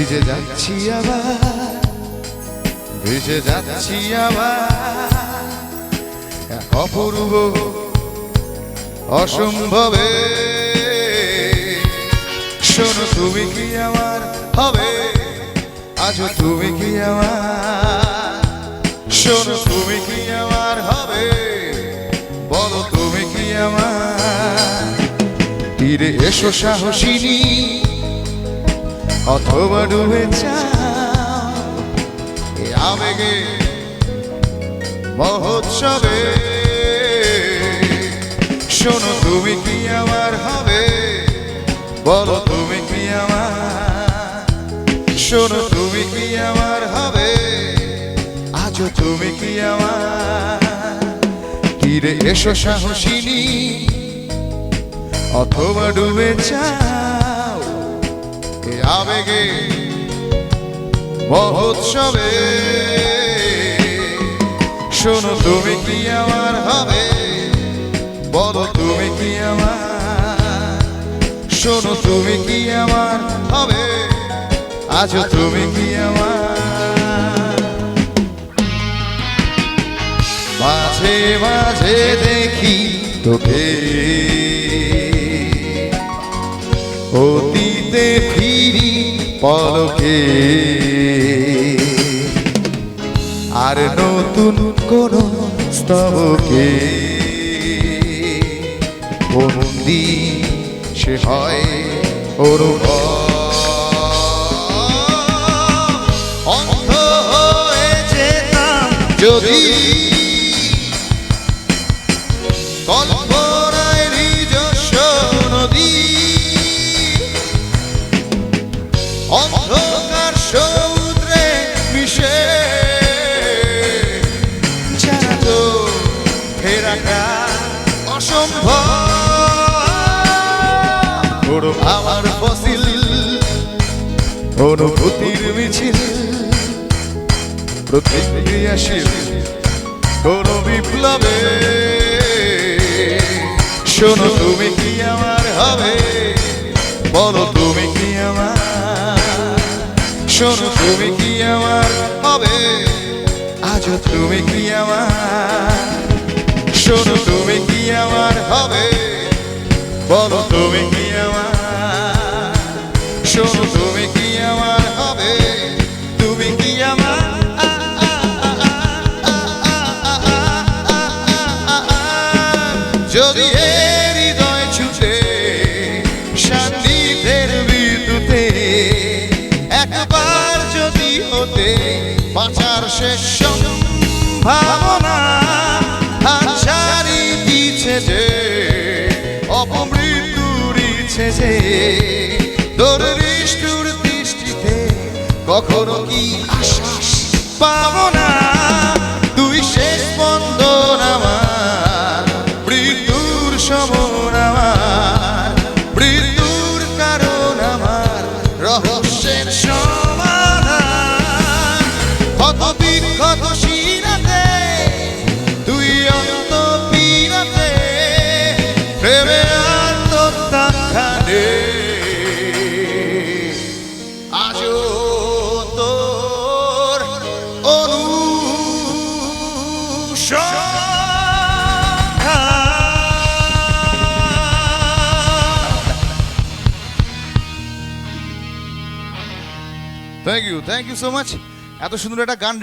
ভিজে যাচ্ছি আবার, ভিজে যাচ্ছি আবার এক অপূর্ব অসম্ভবে। শোনো তুমি কি আমার হবে, আজও তুমি কি আমার, শোনো তুমি কি আমার হবে, বলো তুমি কি আমার। তীরে এসো সাহসিনী, অথবা ডুবে যাও এ আবেগে মহোৎসবে। শোনো তুমি কি আমার হবে, বলো তুমি কি আমার, শোনো তুমি কি আমার হবে, আজও তুমি কি আমার। তীরে এসো সাহসিনী, অথবা ডুবে যাও এ আবেগে মহোৎসবে। শোনো তুমি কি আমার হবে, বলো তুমি কি আমার, শোনো তুমি কি আমার হবে, আজও তুমি কি আমার। মাঝে মাঝে দেখি তোকে অতীতে ফিরি পলকে, আর নতুন কোন স্তবকে বন্দি সে হয় অন্ধ হয়ে যেতাম যদি কল্পনায় নিজস্ব নদী, অন্ধকার সমুদ্রে মিশে জানাতো ফেরাটা অসম্ভব। ওরো আমার ফসিল অনুভূতির মিছিল, প্রতিক্রিয়াশীল কোন বিপ্লবে। শোনো তুমি কি আমার হবে, বলো তুমি কি আমার, শোনো তুমি কি আমার হবে, আজও তুমি কি আমার। শোনো তুমি কি আমার হবে, বলো তুমি কি আমার, শোনো তুমি কি আমার হবে, তুমি কি আমার। যদি হৃদয় ছুটে সান্নিধ্যের বিদ্যুতে একবার যদি হতে বাঁচার শেষ সম্ভাবনা হাতছাড়ি দিচ্ছে যে অপমৃত্যুর ইচ্ছে যে তোর নিষ্ঠুর দৃষ্টিতে কখনো কি আশ্বাস পাবো না। তুই শেষ স্পন্দন আমার, মৃত্যুর সমন আমার, মৃত্যুর কারণ আমার, রহস্যের সমাধান। ক্ষত বিক্ষত শিরাতে তুই অন্ত পীড়াতে প্রেমে আত্মত্যাখানে আজও তোর থ্যাংক ইউ সো মাচ। এত সুন্দর একটা গান